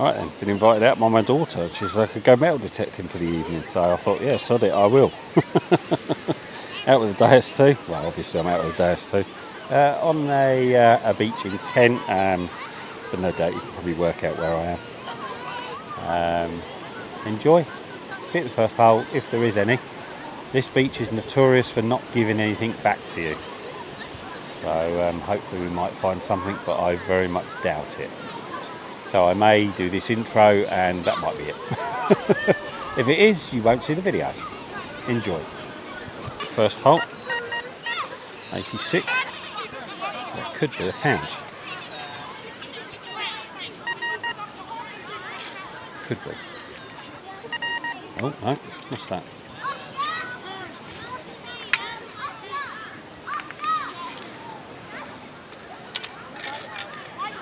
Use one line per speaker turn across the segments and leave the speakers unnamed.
Right then, been invited out by my daughter. She's like, I could go metal detecting for the evening. So I thought, yeah, sod it, I will. Out with the Deus too. Well, obviously I'm out with the Deus too. On a beach in Kent, but no doubt you can probably work out where I am. Enjoy. See at the first hole, if there is any. This beach is notorious for not giving anything back to you. So hopefully we might find something, but I very much doubt it. So I may do this intro and that might be it. If it is, you won't see the video. Enjoy. First hole, 86. So it could be a pound. Could be. Oh no, what's that?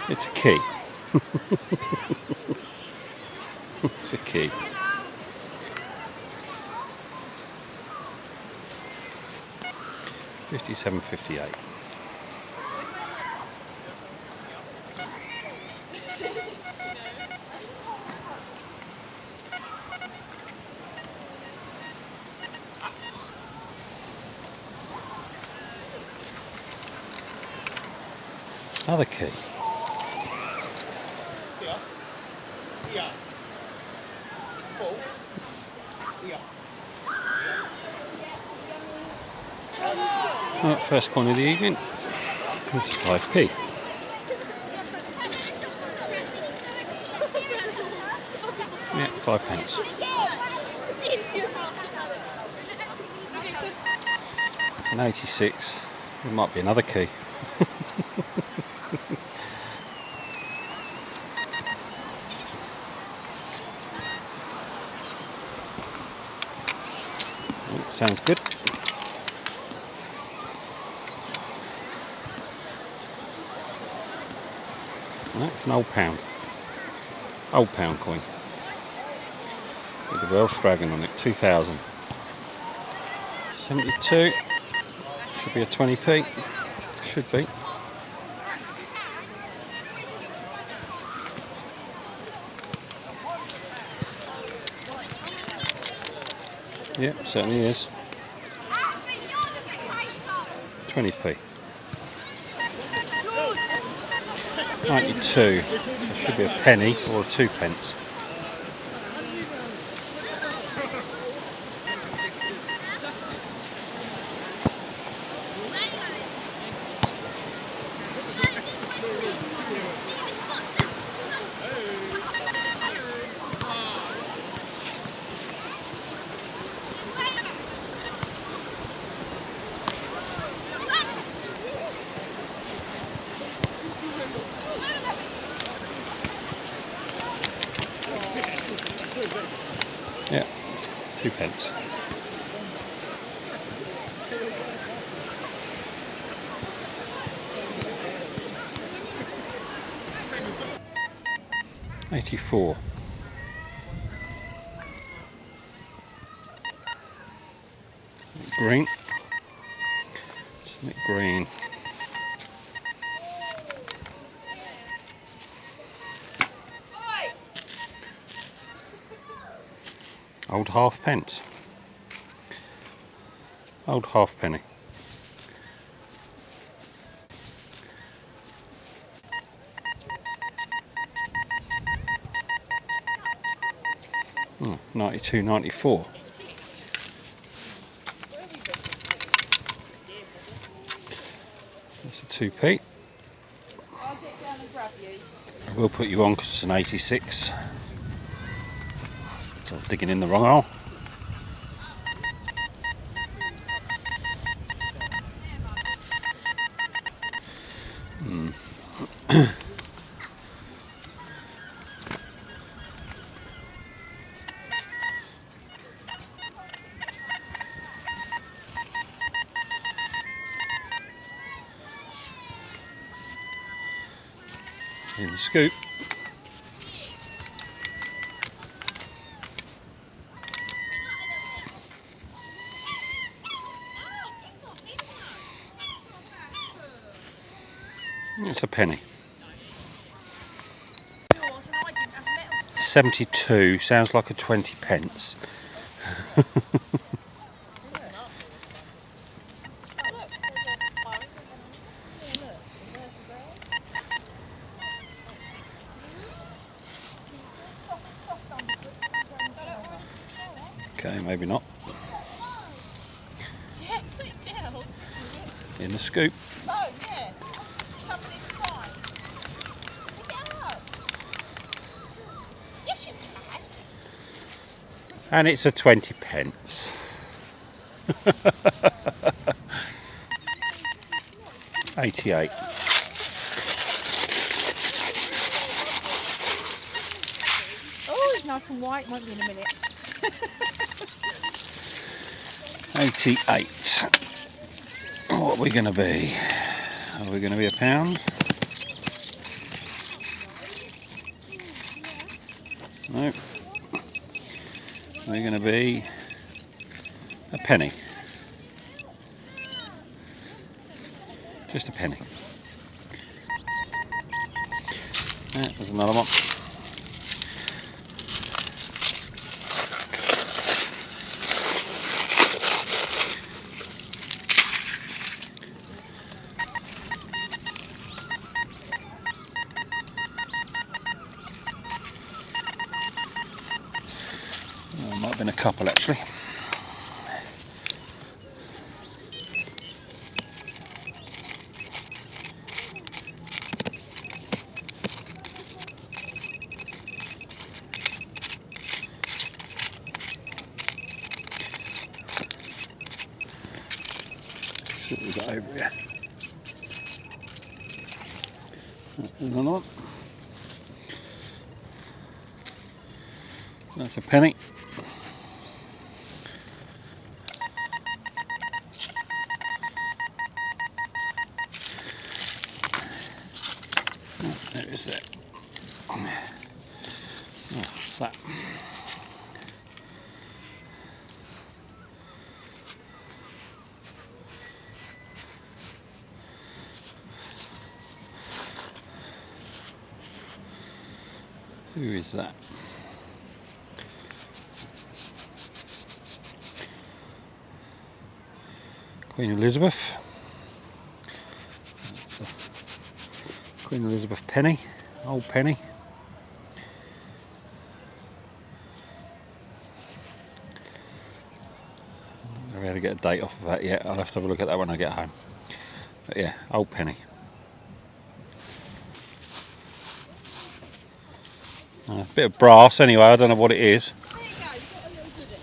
It's a key. It's a key. $57.58. Another key. Right, first coin of the evening. It's 5p. Yeah, 5 pence. It's an 86. There might be another key. Oh, sounds good. It's an old pound. Old pound coin. With the Welsh Dragon on it, 2000. 72. Should be a 20p. Should be. Yep, certainly is. 20p. 92. There should be a penny or 2 pence. Yeah, 2 pence. $84. Green. Isn't it green? Old halfpence. Old halfpenny. Oh, 92, 94. That's a 2p. I will put you on because it's an 86. So I'm digging in the wrong hole. In the scoop. It's a penny. 72 sounds like a 20 pence. Okay, maybe not. In the scoop.
Oh, yeah. Somebody's fine. Pick it up. Yes, you can.
And it's a 20 pence. 88.
Oh, it's nice and white. Won't be in a minute.
88. What are we going to be? Are we going to be a pound? No. We're going to be a penny. Just a penny. There's another one. Might have been a couple actually. See what we got over here. There's another one. That's a penny. There is that. Oh, what's that? Who is that? Queen Elizabeth. Queen Elizabeth penny, old penny. I haven't really get a date off of that yet. I'll have to have a look at that when I get home. But yeah, old penny. A bit of brass anyway, I don't know what it is.
There you go. You've got a little goodie.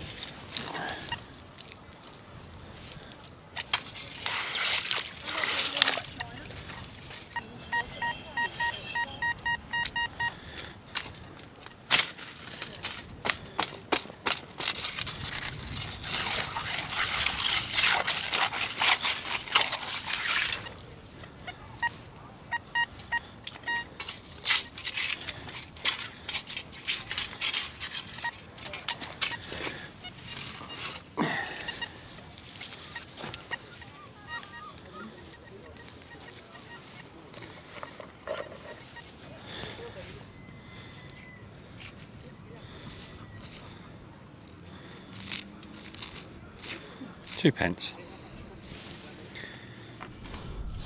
Two pence.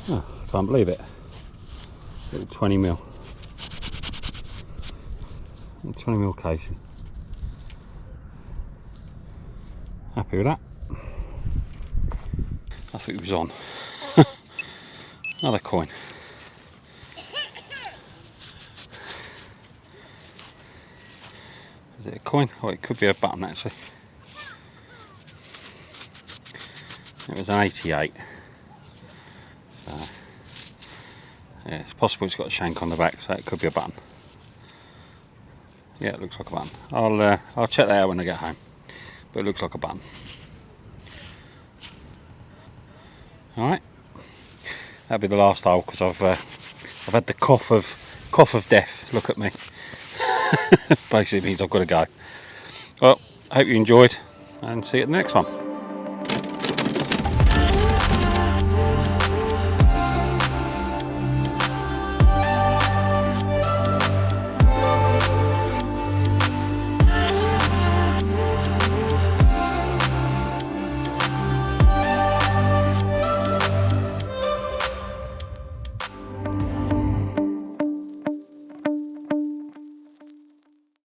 Oh, can't believe it. Little 20mm. 20mm casing. Happy with that. I think it was on. Another coin. Is it a coin? Oh, it could be a button actually. It was an 88. So, yeah, it's possible it's got a shank on the back, so it could be a button. Yeah, it looks like a button. I'll check that out when I get home. But it looks like a button. All right, that'll be the last hole because I've had the cough of death. Look at me. Basically means I've got to go. Well, I hope you enjoyed, and see you at the next one.